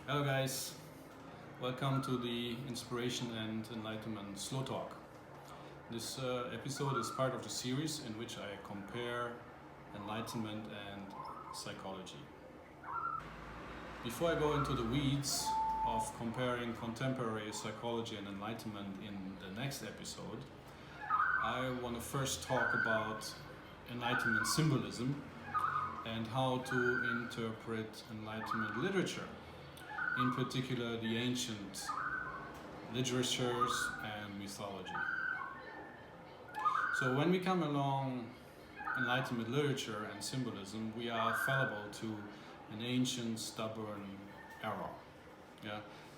Hello guys, welcome to the Inspiration and Enlightenment Slow Talk. This episode is part of the series in which I compare enlightenment and psychology. Before I go into the weeds of comparing contemporary psychology and enlightenment in the next episode, I want to first talk about enlightenment symbolism and how to interpret enlightenment literature, in particular the ancient literatures and mythology. So when we come along enlightenment literature and symbolism, we are fallible to an ancient stubborn error,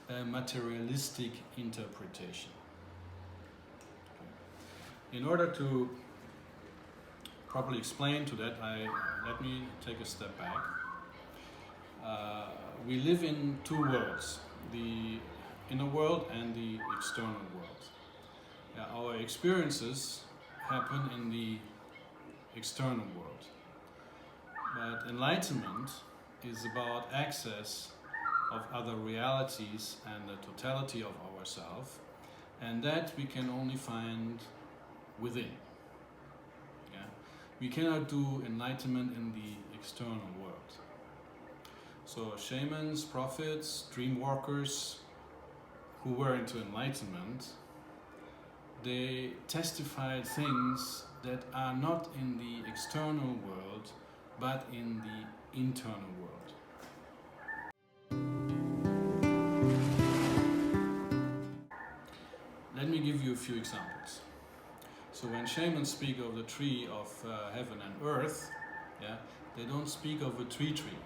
a materialistic interpretation. In order to properly explain to that, let me take a step back. We live in two worlds, the inner world and the external world. Our experiences happen in the external world. But enlightenment is about access of other realities and the totality of ourselves, and that we can only find within. We cannot do enlightenment in the external world. So shamans, prophets, dream workers who were into enlightenment, they testified things that are not in the external world, but in the internal world. Let me give you a few examples. So when shamans speak of the tree of heaven and earth, they don't speak of a tree,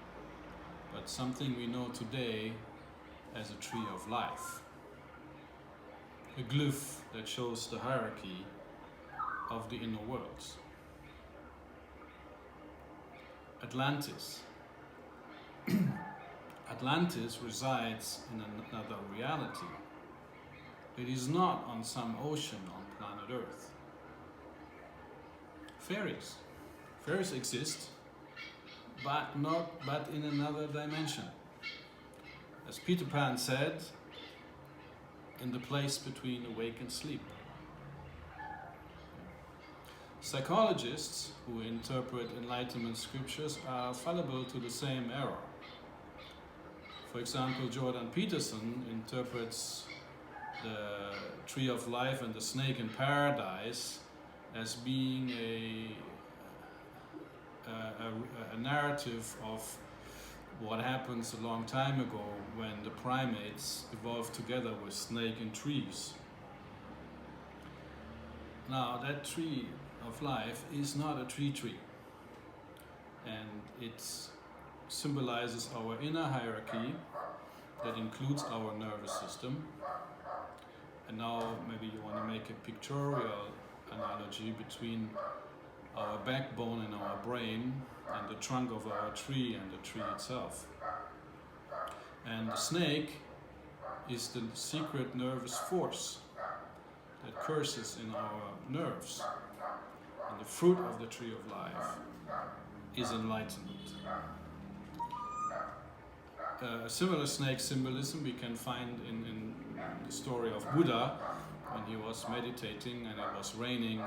but something we know today as a tree of life. A glyph that shows the hierarchy of the inner worlds. Atlantis. Atlantis resides in another reality. It is not on some ocean on planet Earth. Fairies. Fairies exist, but in another dimension. As Peter Pan said, in the place between awake and sleep. Psychologists who interpret Enlightenment scriptures are fallible to the same error. For example, Jordan Peterson interprets the tree of life and the snake in paradise as being a narrative of what happens a long time ago when the primates evolved together with snake and trees. Now that tree of life is not a tree, and it symbolizes our inner hierarchy that includes our nervous system. And now maybe you want to make a pictorial analogy between our backbone and our brain and the trunk of our tree and the tree itself. And the snake is the secret nervous force that curses in our nerves. And the fruit of the tree of life is enlightenment. A similar snake symbolism we can find in the story of Buddha when he was meditating and it was raining.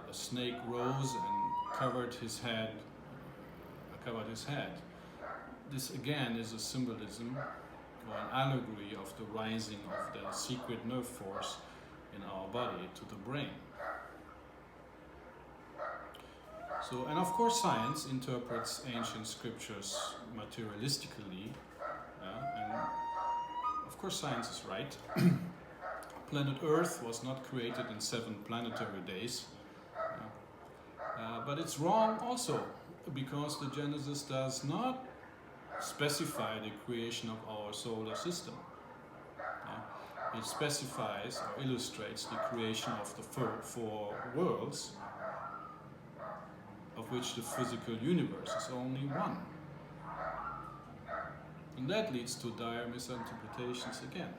A snake rose and covered his head. This again is a symbolism or an allegory of the rising of the secret nerve force in our body to the brain. So, and of course science interprets ancient scriptures materialistically, and of course science is right. Planet Earth was not created in 7 planetary days, but it's wrong also because the Genesis does not specify the creation of our solar system. It specifies or illustrates the creation of the 4 worlds, of which the physical universe is only one. And that leads to dire misinterpretations again,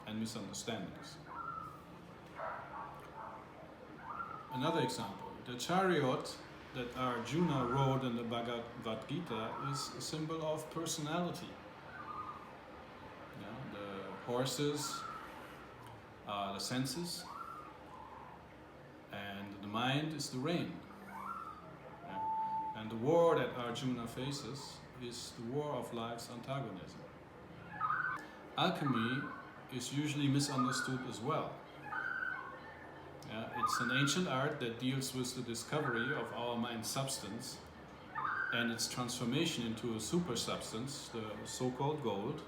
and misunderstandings. Another example, the chariot that Arjuna rode in the Bhagavad Gita is a symbol of personality. horses are the senses, and the mind is the rain. Yeah. And the war that Arjuna faces is the war of life's antagonism. Alchemy is usually misunderstood as well. It's an ancient art that deals with the discovery of our mind's substance and its transformation into a super substance, the so-called gold,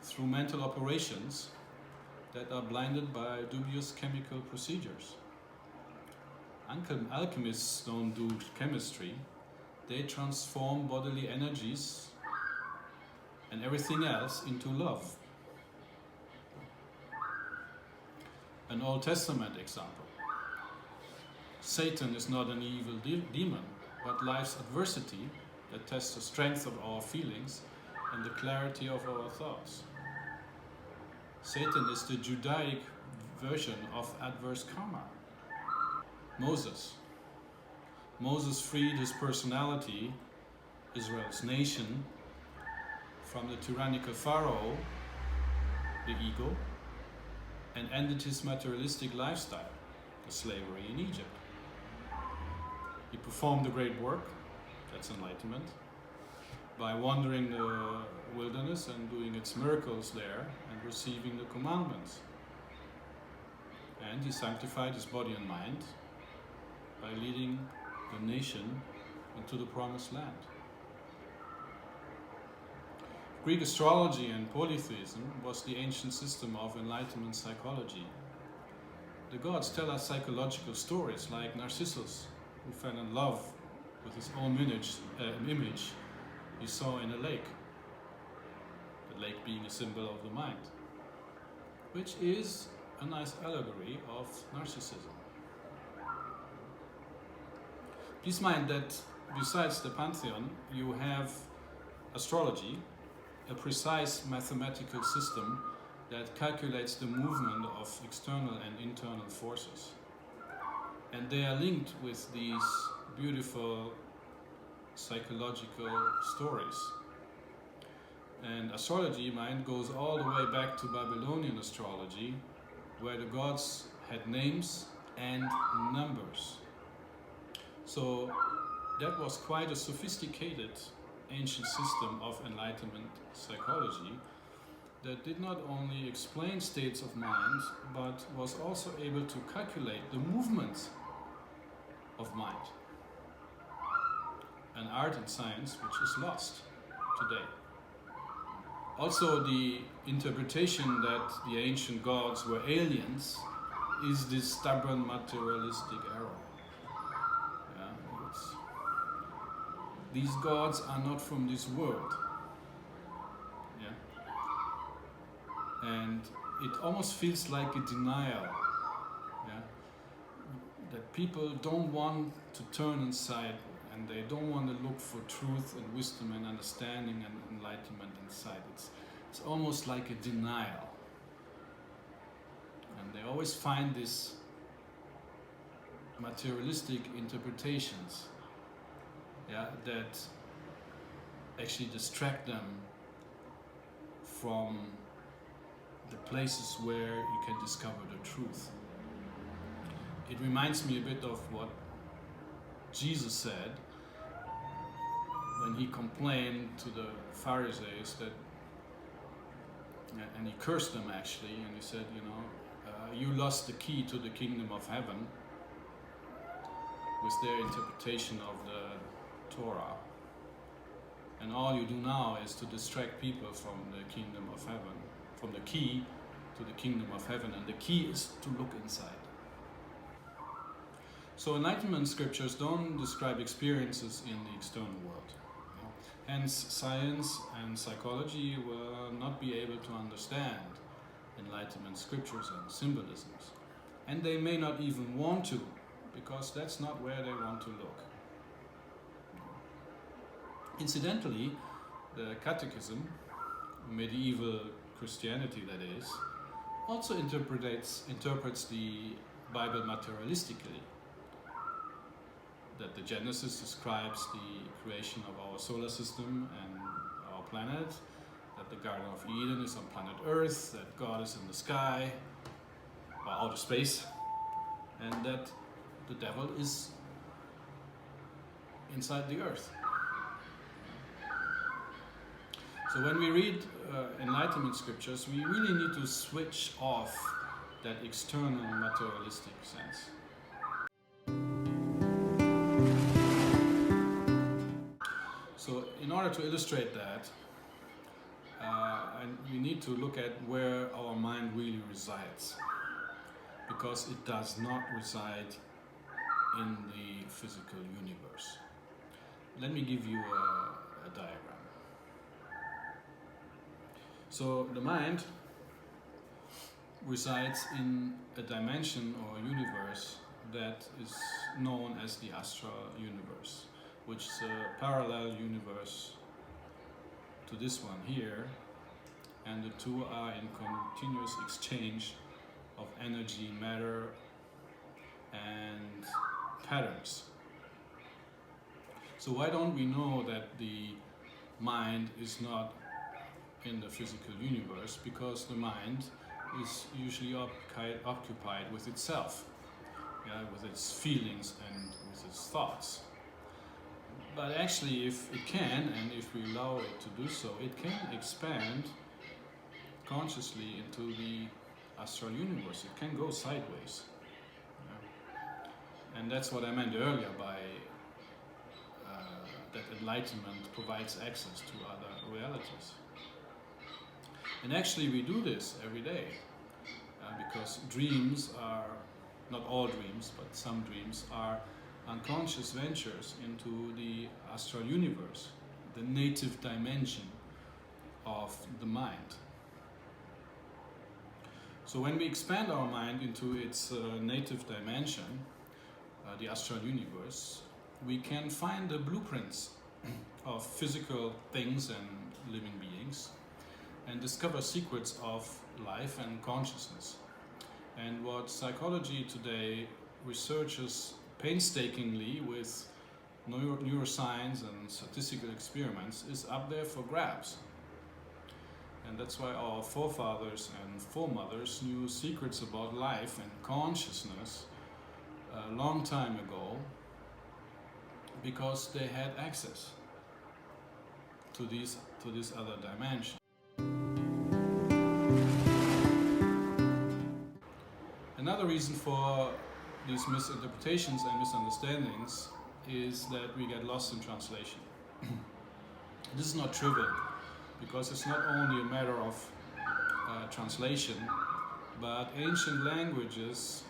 through mental operations that are blinded by dubious chemical procedures. Alchemists don't do chemistry, they transform bodily energies and everything else into love. An Old Testament example. Satan is not an evil demon, but life's adversity that tests the strength of our feelings and the clarity of our thoughts. Satan is the Judaic version of adverse karma. Moses freed his personality, Israel's nation, from the tyrannical Pharaoh, the ego, and ended his materialistic lifestyle, the slavery in Egypt. He performed a great work, that's enlightenment, by wandering the wilderness and doing its miracles there and receiving the commandments. And he sanctified his body and mind by leading the nation into the promised land. Greek astrology and polytheism was the ancient system of Enlightenment psychology. The gods tell us psychological stories like Narcissus, who fell in love with his own image he saw in a lake. The lake being a symbol of the mind, which is a nice allegory of narcissism. Please mind that besides the pantheon, you have astrology, a precise mathematical system that calculates the movement of external and internal forces. And they are linked with these beautiful psychological stories. And astrology, mind, goes all the way back to Babylonian astrology, where the gods had names and numbers. So that was quite a sophisticated ancient system of Enlightenment psychology that did not only explain states of mind, but was also able to calculate the movements of mind. An art and science which is lost today. Also, the interpretation that the ancient gods were aliens is this stubborn materialistic error. These gods are not from this world. And it almost feels like a denial. That people don't want to turn inside, and they don't want to look for truth and wisdom and understanding and enlightenment inside. It's almost like a denial. And they always find these materialistic interpretations that actually distract them from the places where you can discover the truth. It reminds me a bit of what Jesus said when he complained to the Pharisees and he cursed them actually, and he said, you lost the key to the kingdom of heaven with their interpretation of the Torah. And all you do now is to distract people from the kingdom of heaven, from the key to the kingdom of heaven, and the key is to look inside. So Enlightenment scriptures don't describe experiences in the external world. Hence, science and psychology will not be able to understand Enlightenment scriptures and symbolisms. And they may not even want to, because that's not where they want to look. Incidentally, the Catechism, medieval Christianity that is, also interprets the Bible materialistically. That the Genesis describes the creation of our solar system and our planet, that the Garden of Eden is on planet Earth, that God is in the sky, or outer space, and that the devil is inside the earth. So when we read enlightenment scriptures, we really need to switch off that external materialistic sense. So in order to illustrate that, we need to look at where our mind really resides, because it does not reside in the physical universe. Let me give you a diagram. So the mind resides in a dimension or universe that is known as the Astral Universe, which is a parallel universe to this one here, and the two are in continuous exchange of energy, matter, and patterns. So why don't we know that the mind is not in the physical universe? Because the mind is usually occupied with itself, with its feelings and with its thoughts. But actually, if it can, and if we allow it to do so, it can expand consciously into the astral universe. It can go sideways. And that's what I meant earlier by that enlightenment provides access to other realities. And actually we do this every day, because dreams are, not all dreams, but some dreams are unconscious ventures into the astral universe, the native dimension of the mind. So when we expand our mind into its native dimension, the astral universe, we can find the blueprints of physical things and living beings, and discover secrets of life and consciousness. And what psychology today researches painstakingly with neuroscience and statistical experiments is up there for grabs. And that's why our forefathers and foremothers knew secrets about life and consciousness a long time ago, because they had access to this other dimension. Another reason for these misinterpretations and misunderstandings is that we get lost in translation. This is not trivial, because it's not only a matter of translation, but ancient languages,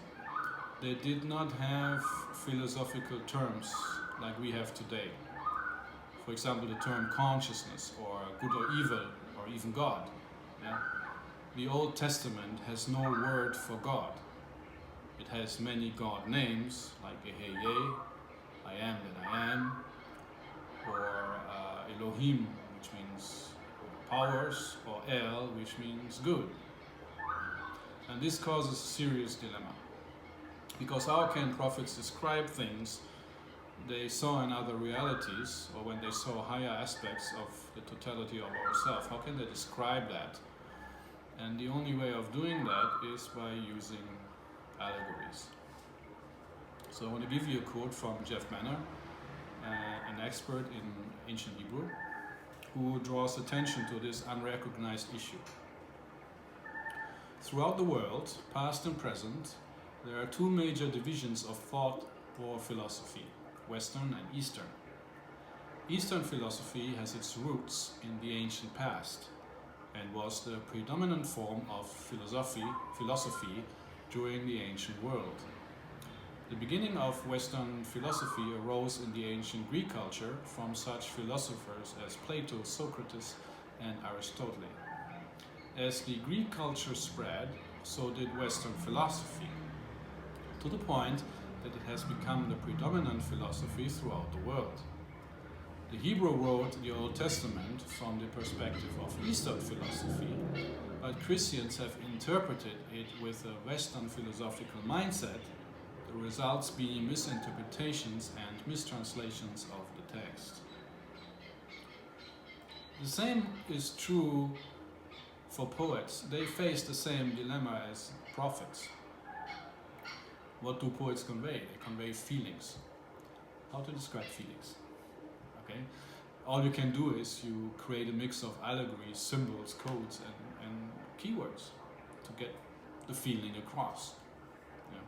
they did not have philosophical terms like we have today. For example, the term consciousness, or good or evil, or even God. Yeah? The Old Testament has no word for God. It has many God names, like Eheye, I am that I am, or Elohim, which means powers, or El, which means good. And this causes a serious dilemma, because how can prophets describe things they saw in other realities, or when they saw higher aspects of the totality of ourselves? How can they describe that? And the only way of doing that is by using allegories. So I want to give you a quote from Jeff Manner, an expert in ancient Hebrew, who draws attention to this unrecognized issue. Throughout the world, past and present, there are two major divisions of thought or philosophy: Western and Eastern. Eastern philosophy has its roots in the ancient past and was the predominant form of philosophy during the ancient world. The beginning of Western philosophy arose in the ancient Greek culture from such philosophers as Plato, Socrates, and Aristotle. As the Greek culture spread, so did Western philosophy, to the point that it has become the predominant philosophy throughout the world. The Hebrew wrote the Old Testament from the perspective of Eastern philosophy, but Christians have interpreted it with a Western philosophical mindset, the results being misinterpretations and mistranslations of the text. The same is true for poets. They face the same dilemma as prophets. What do poets convey? They convey feelings. How to describe feelings? Okay? All you can do is you create a mix of allegories, symbols, codes, and keywords to get the feeling across. Yeah.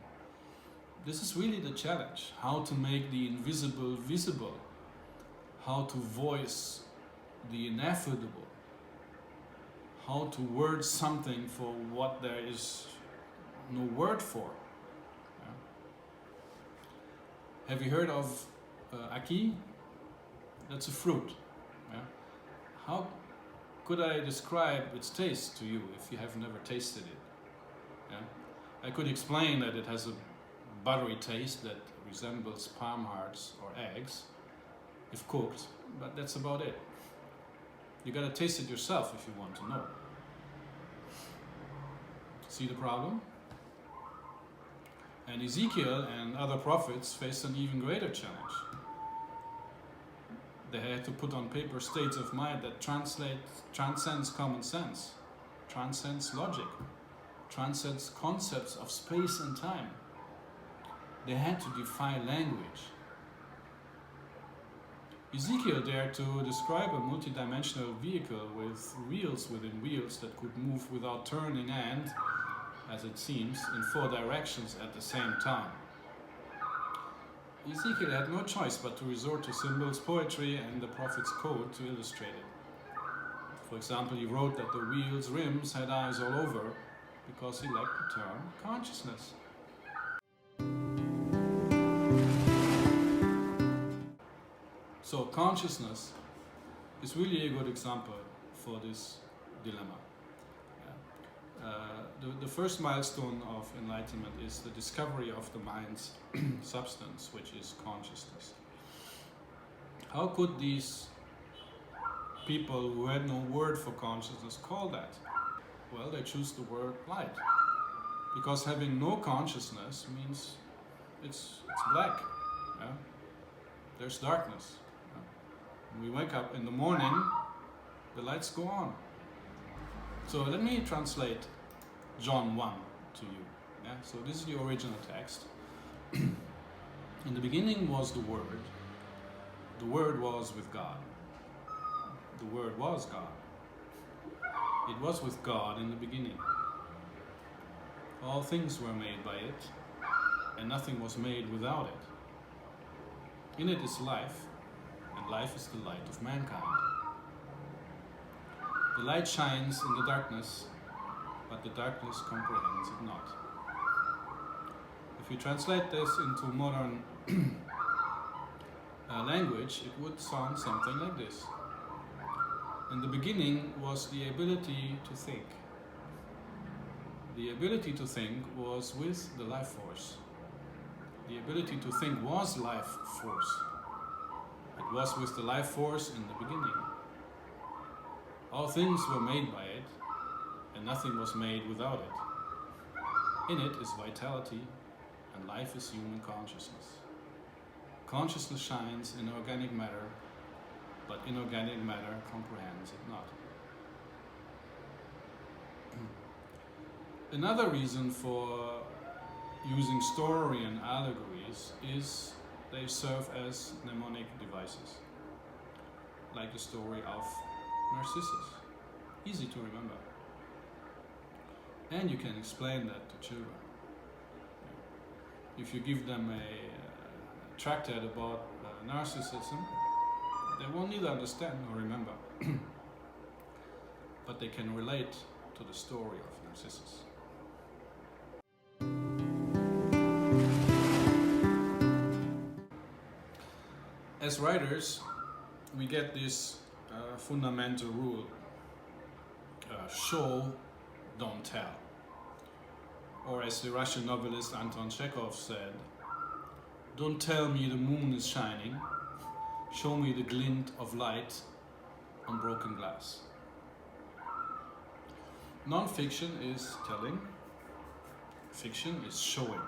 This is really the challenge, how to make the invisible visible, how to voice the ineffable, how to word something for what there is no word for. Yeah. Have you heard of Aki? That's a fruit. Yeah. How could I describe its taste to you if you have never tasted it? Yeah. I could explain that it has a buttery taste that resembles palm hearts or eggs, if cooked, but that's about it. You gotta taste it yourself if you want to know. See the problem? And Ezekiel and other prophets faced an even greater challenge. They had to put on paper states of mind that transcends common sense, transcends logic, transcends concepts of space and time. They had to defy language. Ezekiel dared to describe a multidimensional vehicle with wheels within wheels that could move without turning and, as it seems, in 4 directions at the same time. Ezekiel had no choice but to resort to symbols, poetry, and the prophet's code to illustrate it. For example, he wrote that the wheel's rims had eyes all over because he lacked the term consciousness. So consciousness is really a good example for this dilemma. The first milestone of enlightenment is the discovery of the mind's substance, which is consciousness. How could these people who had no word for consciousness call that? Well, they choose the word light. Because having no consciousness means it's black. Yeah? There's darkness. Yeah? When we wake up in the morning, the lights go on. So let me translate John 1 to you. Yeah? So this is the original text. In the beginning was the Word. The Word was with God. The Word was God. It was with God in the beginning. All things were made by it, and nothing was made without it. In it is life, and life is the light of mankind. The light shines in the darkness, but the darkness comprehends it not. If you translate this into modern language, it would sound something like this. In the beginning was the ability to think. The ability to think was with the life force. The ability to think was life force. It was with the life force in the beginning. All things were made by it, and nothing was made without it. In it is vitality, and life is human consciousness. Consciousness shines in organic matter, but inorganic matter comprehends it not. Another reason for using story and allegories is they serve as mnemonic devices, like the story of Narcissus. Easy to remember. And you can explain that to children. If you give them a tractate about narcissism, they won't either understand or remember, but they can relate to the story of Narcissus. As writers, we get this fundamental rule, show, don't tell. Or as the Russian novelist Anton Chekhov said, don't tell me the moon is shining, show me the glint of light on broken glass. Non-fiction is telling, fiction is showing.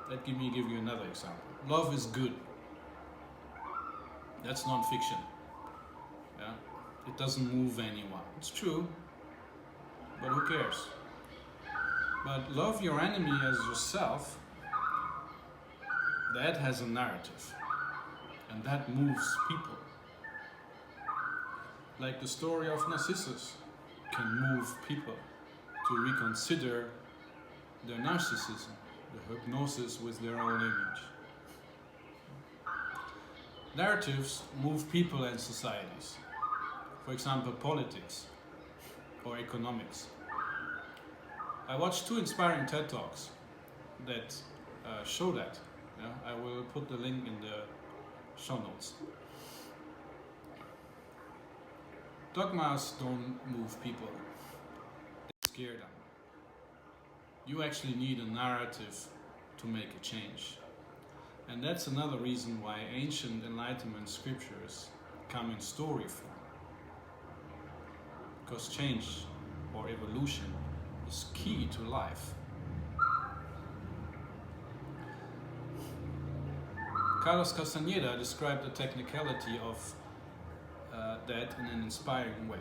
Let me give you another example. Love is good. That's non-fiction. Yeah? It doesn't move anyone. It's true, but who cares? But love your enemy as yourself, that has a narrative, and that moves people. Like the story of Narcissus can move people to reconsider their narcissism, the hypnosis with their own image. Narratives move people and societies. For example, politics or economics. I watched 2 inspiring TED Talks that show that. Yeah? I will put the link in the show notes. Dogmas don't move people, they scare them. You actually need a narrative to make a change. And that's another reason why ancient Enlightenment scriptures come in story form. Because change or evolution is key to life. Carlos Castaneda described the technicality of that in an inspiring way.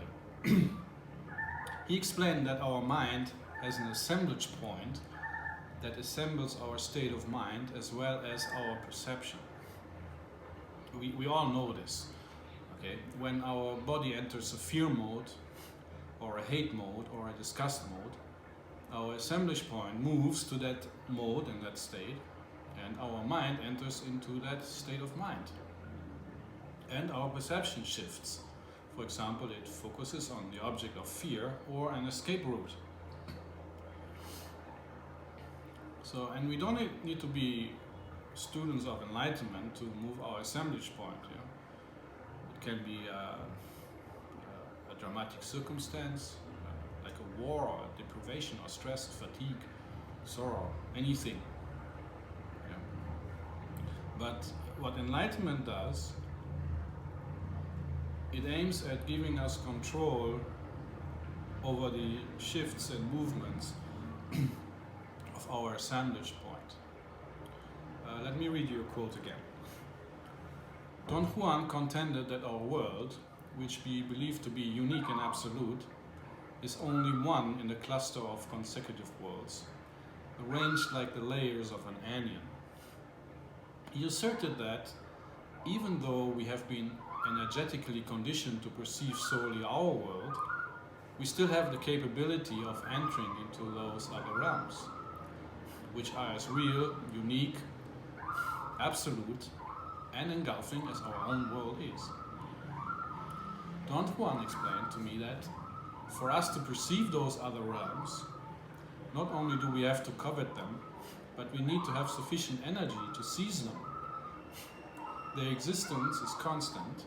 He explained that our mind has an assemblage point that assembles our state of mind as well as our perception. We all know this. Okay? When our body enters a fear mode, or a hate mode, or a disgust mode, our assemblage point moves to that mode and that state, and our mind enters into that state of mind. And our perception shifts. For example, it focuses on the object of fear or an escape route. So, and we don't need to be students of enlightenment to move our assemblage point. Yeah? It can be a dramatic circumstance, like a war or a deprivation or stress, fatigue, sorrow, anything. Yeah? But what enlightenment does, it aims at giving us control over the shifts and movements of our assemblage point. Let me read you a quote again. Don Juan contended that our world, which we believe to be unique and absolute, is only one in the cluster of consecutive worlds, arranged like the layers of an onion. He asserted that, even though we have been energetically conditioned to perceive solely our world, we still have the capability of entering into those other realms, which are as real, unique, absolute, and engulfing as our own world is. Don Juan explained to me that for us to perceive those other realms, not only do we have to covet them, but we need to have sufficient energy to seize them. Their existence is constant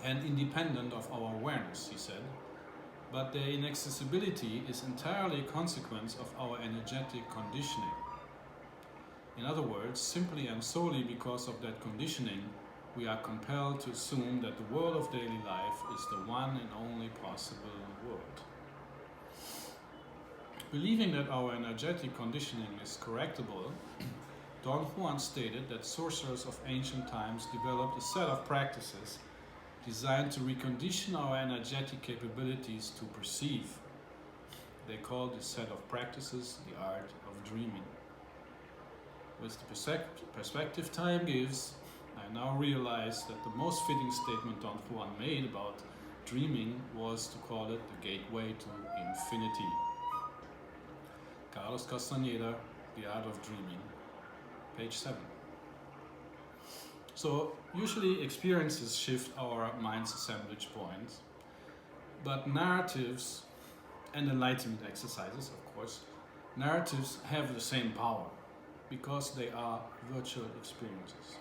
and independent of our awareness, he said, but their inaccessibility is entirely a consequence of our energetic conditioning. In other words, simply and solely because of that conditioning, we are compelled to assume that the world of daily life is the one and only possible world. Believing that our energetic conditioning is correctable, Don Juan stated that sorcerers of ancient times developed a set of practices designed to recondition our energetic capabilities to perceive. They called this set of practices the art of dreaming. With the perspective time gives, I now realize that the most fitting statement Don Juan made about dreaming was to call it the gateway to infinity. Carlos Castaneda, The Art of Dreaming, page 7. So, usually experiences shift our mind's assemblage point, but narratives and enlightenment exercises, of course, narratives have the same power because they are virtual experiences.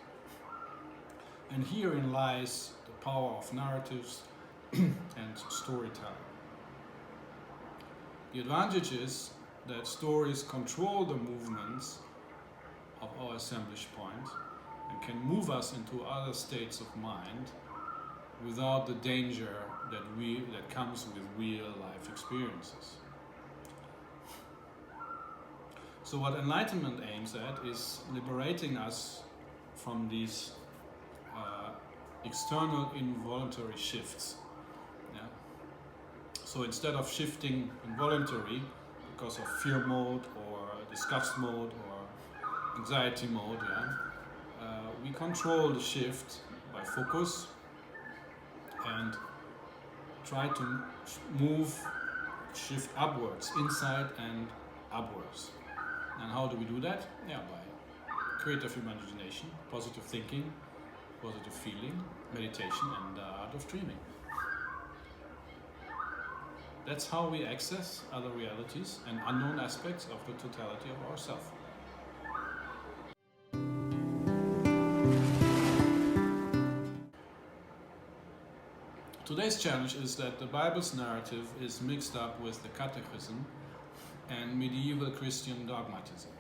And herein lies the power of narratives and storytelling. The advantage is that stories control the movements of our assemblage point and can move us into other states of mind without the danger that comes with real life experiences. So what enlightenment aims at is liberating us from these external involuntary shifts. Yeah? So instead of shifting involuntary because of fear mode or disgust mode or anxiety mode, we control the shift by focus and try to shift upwards, inside and upwards. And how do we do that? Yeah, by creative imagination, positive thinking, positive feeling, meditation, and the art of dreaming. That's how we access other realities and unknown aspects of the totality of ourself. Today's challenge is that the Bible's narrative is mixed up with the Catechism and medieval Christian dogmatism.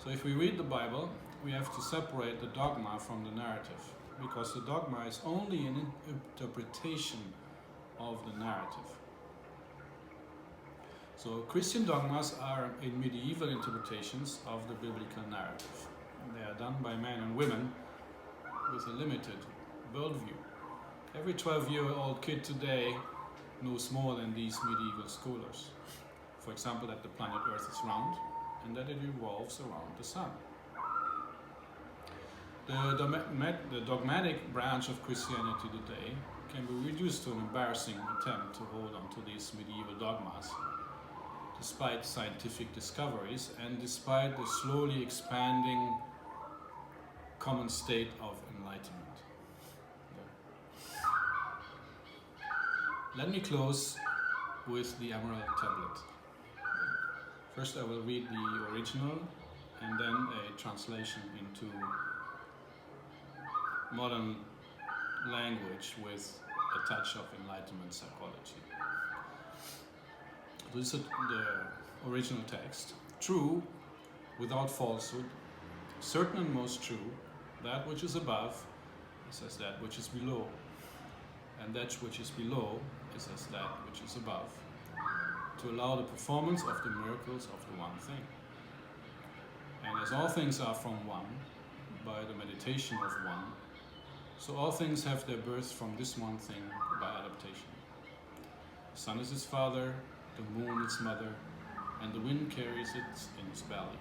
So if we read the Bible, we have to separate the dogma from the narrative, because the dogma is only an interpretation of the narrative. So Christian dogmas are in medieval interpretations of the biblical narrative. They are done by men and women with a limited worldview. Every 12-year-old kid today knows more than these medieval scholars. For example, that the planet Earth is round and that it revolves around the sun. The dogmatic branch of Christianity today can be reduced to an embarrassing attempt to hold on to these medieval dogmas, despite scientific discoveries and despite the slowly expanding common state of enlightenment. Let me close with the Emerald Tablet. First I will read the original and then a translation into modern language with a touch of Enlightenment psychology. This is the original text. True, without falsehood, certain and most true, that which is above is as that which is below, and that which is below is as that which is above, to allow the performance of the miracles of the one thing. And as all things are from one, by the meditation of one, so all things have their birth from this one thing by adaptation. The sun is its father, the moon its mother, and the wind carries it in its belly.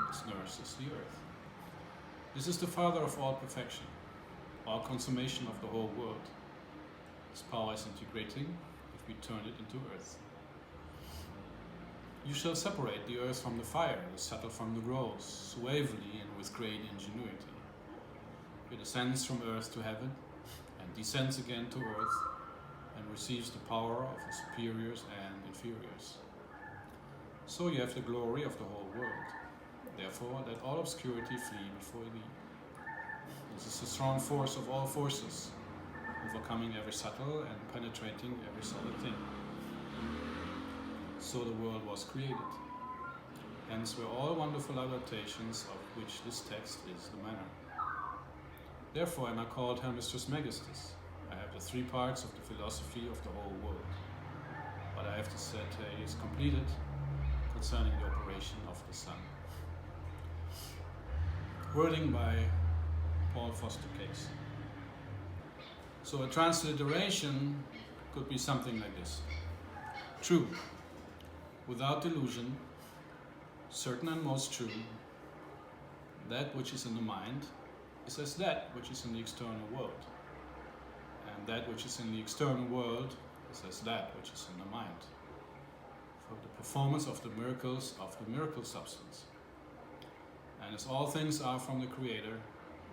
Its nurse is the earth. This is the father of all perfection, all consummation of the whole world. Its power is integrating if we turn it into earth. You shall separate the earth from the fire, the subtle from the gross, suavely and with great ingenuity. It ascends from earth to heaven and descends again to earth and receives the power of the superiors and inferiors. So you have the glory of the whole world. Therefore, let all obscurity flee before thee. This is the strong force of all forces, overcoming every subtle and penetrating every solid thing. So the world was created. Hence were all wonderful adaptations of which this text is the manner. Therefore am I called her Mistress Megistus. I have the three parts of the philosophy of the whole world. What I have to say is completed concerning the operation of the sun. Wording by Paul Foster Case. So a transliteration could be something like this. True, without delusion, certain and most true, that which is in the mind is as that which is in the external world, and that which is in the external world is as that which is in the mind, for the performance of the miracles of the miracle substance. And as all things are from the Creator,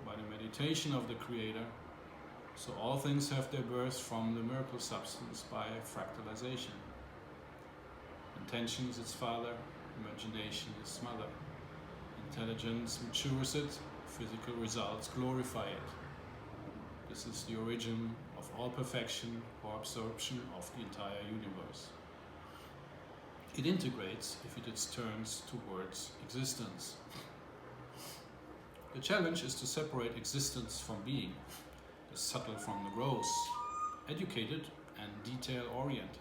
by the meditation of the Creator, so all things have their birth from the miracle substance by fractalization. Intention is its father, imagination its mother. Intelligence matures it, physical results glorify it. This is the origin of all perfection or absorption of the entire universe. It integrates if it turns towards existence. The challenge is to separate existence from being, the subtle from the gross, educated and detail-oriented.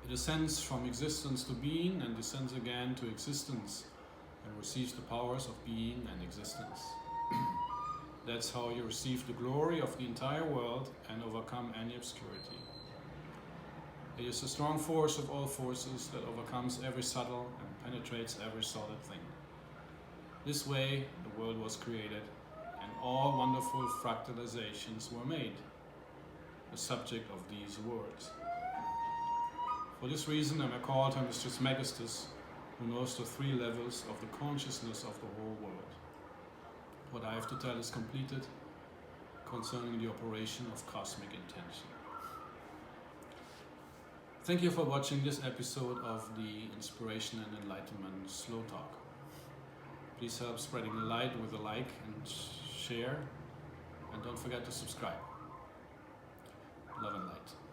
It ascends from existence to being and descends again to existence and receives the powers of being and existence. That's how you receive the glory of the entire world and overcome any obscurity. It is the strong force of all forces that overcomes every subtle and penetrates every solid thing. This way, the world was created, and all wonderful fractalizations were made, the subject of these words. For this reason, I may call her Mistress Megistus, who knows the 3 levels of the consciousness of the whole world. What I have to tell is completed concerning the operation of cosmic intention. Thank you for watching this episode of the Inspiration and Enlightenment Slow Talk. Please help spreading the light with a like and share, and don't forget to subscribe. Love and light.